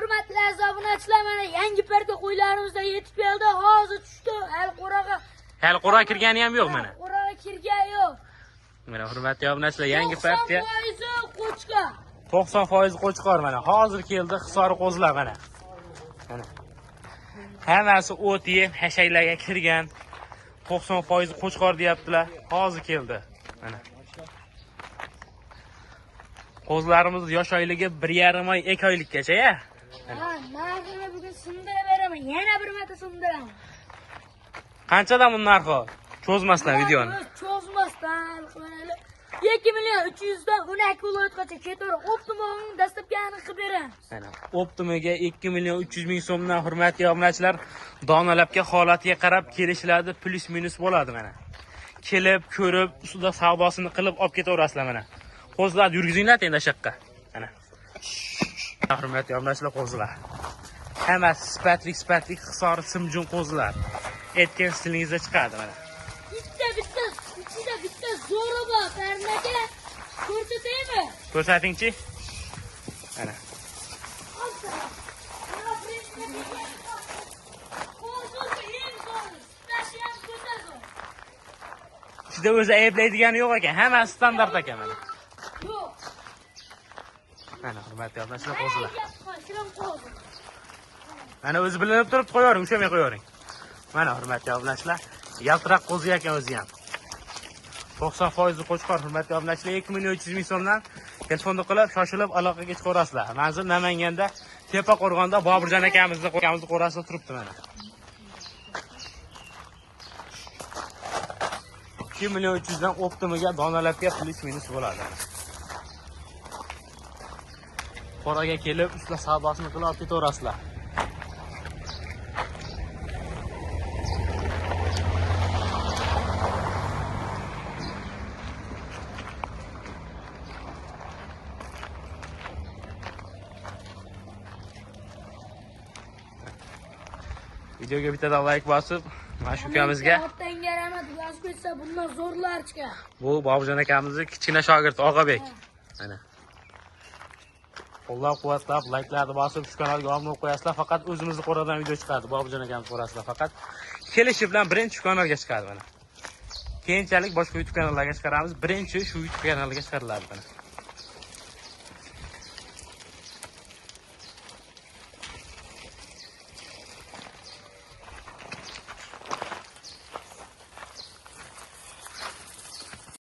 hurmatli obunachilar, mana yangi parda qo'ylarimizda yetib keldi. Hozir tushdi. Hali qo'ra kirgani ham yo'q mana. Qo'raga kirgani yo'q. Mana hurmatli obunachilar, yangi partiya 90% qo'chqor. 90% qo'chqor mana. Hozir keldi Hisori qo'zilar mana. Mana. Hammasi o't yeb, hashaylarga kirgan. 90% qo'chqor deyaptilar. Hozir keldi. Mana. Qo'zlarimiz yosh oyligi 1,5 oy, 2 oylikgacha-ya. Ha, narxini bugun sindirib beraman. Yana bir marta sindiraman. Qanchadan bu narxi? Cho'zmasdan videoni. Cho'zmasdan, mana 2 million 300 dan 12 viloyatgacha ketaverib, Optimumning dastlabkini qilib beramiz. Mana Optimaga 2 million 300 ming so'mdan hurmatli obunachilar, donalabga holatiga qarab kelishiladi, plus minus bo'ladi mana. Kelib, ko'rib, ustida savdosini qilib olib ketaverasizlar mana. Qo'zlarni yurgizinglar endi shaqqa. Mana. Hurmatli obunachilar, qo'zlar. Hammasi sifatli Hisori simjun qo'zlar. Aytgan stilingizda chiqadi mana. Ichida bitta zo'ri bor, parnaga ko'rsataymi? Ko'rsatingchi? Mana. Sizda o'zi ayblaydigani yo'q ekan, hammasi standart ekan mana. Yo'q. Mana hurmatli obunachilar, qo'zlar. Mana o'zi bilinib turib qo'yavering, ushamay qo'yavering. Mana hurmatli obunachilar, yaltiroq qo'zi ekan o'zi ham. 90% qo'chqor hurmatli obunachilar, 2 million 300 ming so'mdan telefonda qilib, shoshilib aloqaga chiqaverasizlar. Manzil Namanganda, Tepa Qo'rg'onda Boburjon akamizni qo'rasida turibdi mana. 2 million 300 dan Optimaga donalabga plus minus bo'ladi. Qo'raga kelib, ustida savdosini qilib olib ketaverasizlar. Videoga bittadan like bosib, mana shu ukamizga Otanga rahmat yozib ketsa, bundan zo'rlar chiqadi. bu Boburjon akamizning kichkina shogirdi Og'abek. Mana. Qo'llab-quvvatlab, like'larni bosib, shu kanalga obuna qo'yasizlar. Faqat o'zimizni qo'radan video chiqadi. Boburjon akamiz qo'rasizlar. Faqat kelishi bilan birinchi kanalga chiqadi mana. Keyinchalik boshqa YouTube kanallarga chiqaramiz. Birinchi shu YouTube kanaliga chiqariladi mana.